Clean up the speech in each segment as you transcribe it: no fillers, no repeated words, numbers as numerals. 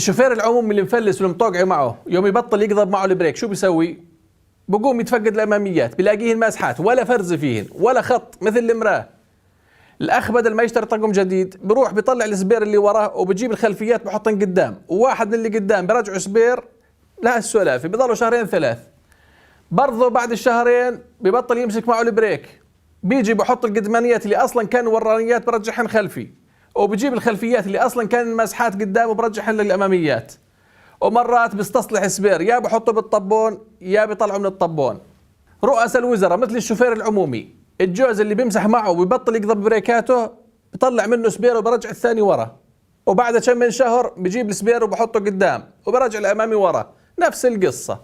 الشوفير العمومي اللي مفلس واللي مطوقع معه يوم يبطل يقضب معه البريك شو بيسوي؟ بقوم يتفقد الاماميات، بلاقيهن ماسحات ولا فرز فيهن ولا خط مثل المراه. الاخ بدل ما يشتري طقم جديد بروح بيطلع السبير اللي وراه وبجيب الخلفيات بحطن قدام، وواحد من اللي قدام برجعوا سبير لها السلافي، بضلوا شهرين ثلاث. برضه بعد الشهرين ببطل يمسك معه البريك، بيجي بحط القدمانيات اللي اصلا كانوا ورانيات برجعهن خلفي، وبجيب الخلفيات اللي اصلا كان مسحات قدام وبرجعهن للاماميات. ومرات بيستصلح سبير يا بحطه بالطبون يا بيطلعه من الطبون. رؤساء الوزراء مثل الشوفير العمومي الجوز اللي بيمسح معه وبيبطل يقضب بريكاته بيطلع منه سبير وبرجع الثاني ورا، وبعد كم من شهر بجيب السبير وبحطه قدام وبرجع الامامي ورا، نفس القصه.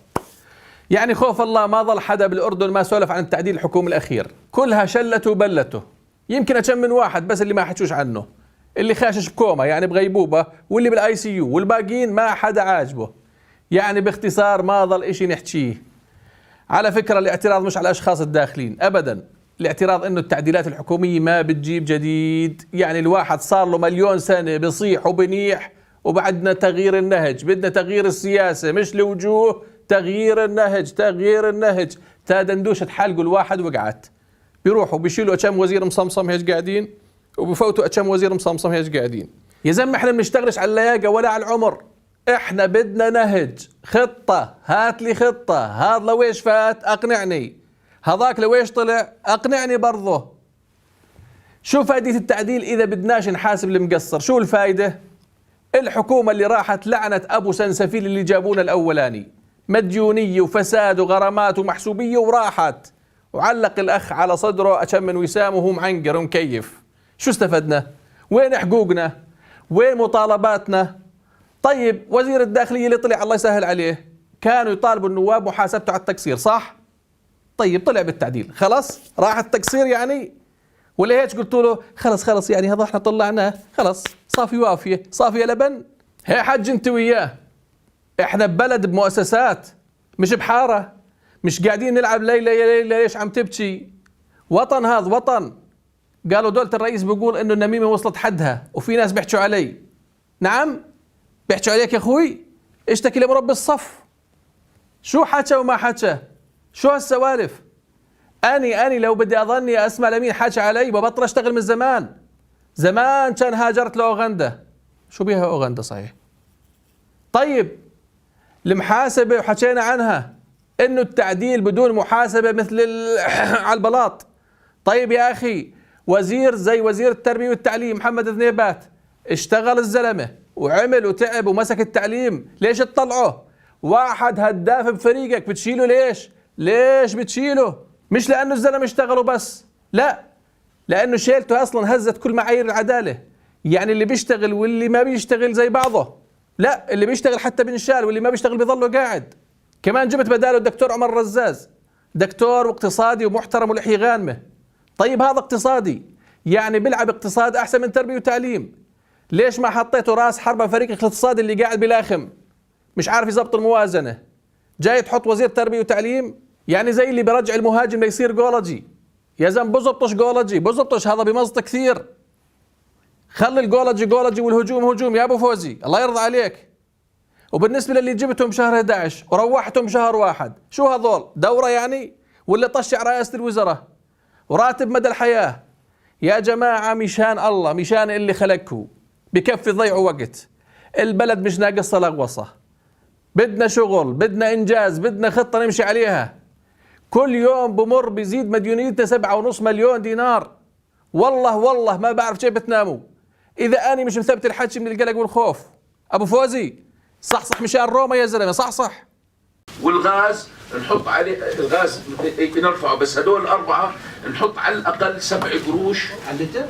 يعني خوف الله ما ظل حدا بالاردن ما سولف عن التعديل الحكومي الاخير، كلها شلته وبلته. يمكن كم من واحد بس اللي ما حكوش عنه، اللي خاشش بكوما يعني بغيبوبه، واللي بالاي سي يو، والباقيين ما حدا عاجبه. يعني باختصار ما ظل اشي نحكيه. على فكره الاعتراض مش على الاشخاص الداخلين ابدا، الاعتراض انه التعديلات الحكوميه ما بتجيب جديد. يعني الواحد صار له مليون سنه بصيح وبنيح وبعدنا تغيير النهج، بدنا تغيير السياسه مش لوجوه، تغيير النهج تغيير النهج. تا دندوشه حلقوا الواحد وقعت، بيروحوا بيشيلوا كم وزير مصمصم هيك قاعدين، وبفوتوا كم وزير مصمصم هيك قاعدين. يا زلمه احنا بنشتغلش على اللياقه ولا على العمر، احنا بدنا نهج، خطه، هات لي خطه. هذا لويش فات اقنعني، هذاك لويش طلع اقنعني برضه. شو فائده التعديل اذا بدناش نحاسب المقصر؟ شو الفائده؟ الحكومه اللي راحت لعنت ابو سنسفيل اللي جابونا الاولاني، مديونيه وفساد وغرامات ومحسوبيه وراحت، وعلق الاخ على صدره كم من وسام وهو معنقر ومكيف. شو استفدنا؟ وين حقوقنا؟ وين مطالباتنا؟ طيب وزير الداخليه اللي طلع الله يسهل عليه كانوا يطالبوا النواب محاسبته على التقصير صح؟ طيب طلع بالتعديل خلاص راح التقصير يعني؟ ولا هيك قلتوا له خلص يعني هذا احنا طلعناه خلص صافي وافيه صافيه لبن؟ هي حج انت وياه، احنا ببلد بمؤسسات مش بحاره، مش قاعدين نلعب ليلى يا ليلى ليش عم تبكي. وطن هذا وطن. قالوا دولة الرئيس بيقول انه النميمة وصلت حدها وفي ناس بيحكوا علي. نعم بيحكوا عليك يا اخوي، اشتكي لمربي الصف. شو حكى وما حكى؟ شو هالسوالف؟ اني لو بدي اظني اسمع لمين حكى علي ببطل اشتغل من زمان كان هاجرت لاوغندا. شو بيها اوغندا صحيح؟ طيب المحاسبة وحكينا عنها انه التعديل بدون محاسبة مثل على البلاط. طيب يا اخي وزير زي وزير التربية والتعليم محمد ذنيبات اشتغل الزلمة وعمل وتعب ومسك التعليم، ليش تطلعه؟ واحد هداف بفريقك بتشيله ليش بتشيله؟ مش لانه الزلمة اشتغلوا بس، لا، لانه شيلته اصلا هزت كل معايير العدالة. يعني اللي بيشتغل واللي ما بيشتغل زي بعضه، لا اللي بيشتغل حتى بنشال واللي ما بيشتغل بيظله قاعد. كمان جبت بداله الدكتور عمر رزاز، دكتور واقتصادي ومحترم ولحية غانمة. طيب هذا اقتصادي يعني بيلعب اقتصاد احسن من تربية وتعليم، ليش ما حطيته راس حربة فريق الاقتصاد اللي قاعد بلاخم مش عارف يزبط الموازنة؟ جاي تحط وزير تربية وتعليم يعني زي اللي برجع المهاجم ليصير جولجي. يا زلمه بزبطش جولجي، بزبطش، هذا بمزط كثير. خلي الجولجي جولجي والهجوم هجوم يا ابو فوزي الله يرضى عليك. وبالنسبه للي جبتهم شهر 11 وروحتهم شهر واحد، شو هذول دوره يعني؟ ولا طشع رئاسه الوزراء وراتب مدى الحياه؟ يا جماعه مشان الله مشان اللي خلقكم بكفي تضيعوا وقت. البلد مش ناقصه لغوصه، بدنا شغل، بدنا انجاز، بدنا خطه نمشي عليها. كل يوم بمر بيزيد مديونيتنا 7.5 مليون دينار. والله ما بعرف كيف بتناموا اذا اني مش مثبت الحكي من القلق والخوف. ابو فوزي صحصح مشان روما يا زلمه، صحصح. والغاز نحط عليه، الغاز نرفعه، بس هدول الاربعه نحط على الاقل 7 قروش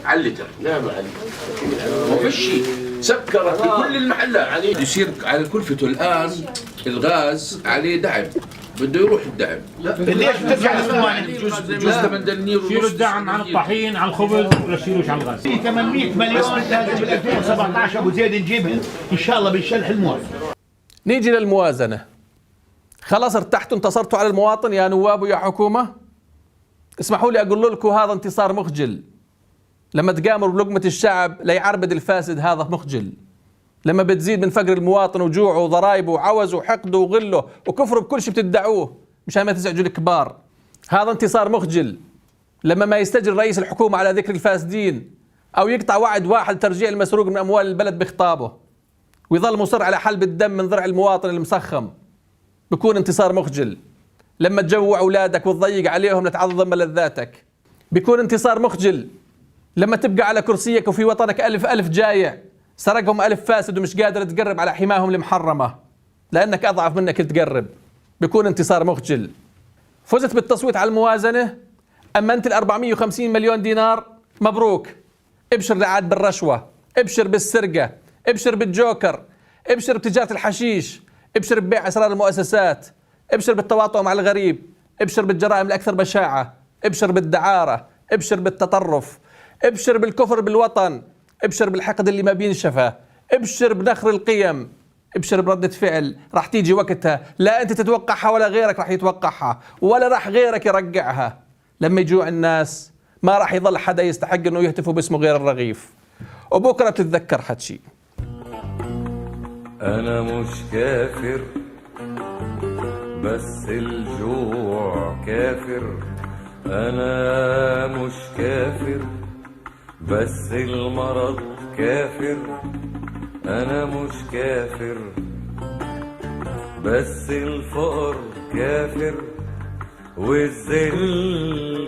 على اللتر. لا ما فيش شيء، سكرت بكل المحلات. عليه يصير على كلفته الان الغاز عليه دعم، بده يروح الدعم. ليش بترجع للثواني؟ جزء من دنير شيلوا الدعم عن الطحين على الخبز ولا شيلوش على الغاز؟ في 800 مليون لازم بال 2017 ابو زيد نجيبهم ان شاء الله بنشلح الموازنه. نيجي للموازنه. خلاص ارتحتوا انتصرتوا على المواطن يا نواب ويا حكومه؟ اسمحوا لي اقول لكم هذا انتصار مخجل. لما تقامروا بلقمه الشعب ليعربد الفاسد هذا مخجل. لما بتزيد من فقر المواطن وجوعه وضرائبه وعوزه وحقده وغله وكفره بكل شيء بتدعوه مشان ما تزعجوا الكبار. هذا انتصار مخجل. لما ما يستجر رئيس الحكومة على ذكر الفاسدين أو يقطع وعد واحد ترجيع المسروق من أموال البلد بخطابه ويظل مصر على حلب الدم من ضرع المواطن المسخم، بيكون انتصار مخجل. لما تجوع أولادك وتضيق عليهم لتعظم ملذاتك، بيكون انتصار مخجل. لما تبقى على كرسيك وفي وطنك ألف جايع سرقهم 1000 فاسد ومش قادر تقرب على حماهم المحرمة لأنك أضعف منك تقرب، بيكون انتصار مخجل. فزت بالتصويت على الموازنة، أمنت 450 مليون دينار، مبروك. ابشر لعاد بالرشوة، ابشر بالسرقة، ابشر بالجوكر، ابشر بتجارة الحشيش، ابشر ببيع أسرار المؤسسات، ابشر بالتواطؤ مع الغريب، ابشر بالجرائم الأكثر بشاعة، ابشر بالدعارة، ابشر بالتطرف، ابشر بالكفر بالوطن، ابشر بالحقد اللي ما بينشفى، ابشر بنخر القيم، ابشر بردة فعل راح تيجي وقتها لا أنت تتوقعها ولا غيرك راح يتوقعها ولا راح غيرك يرجعها. لما يجوع الناس ما راح يظل حدا يستحق انه يهتفوا باسمه غير الرغيف. وبكره بتتذكر حدشي. انا مش كافر بس الجوع كافر، انا مش كافر بس المرض كافر، انا مش كافر بس الفقر كافر والذل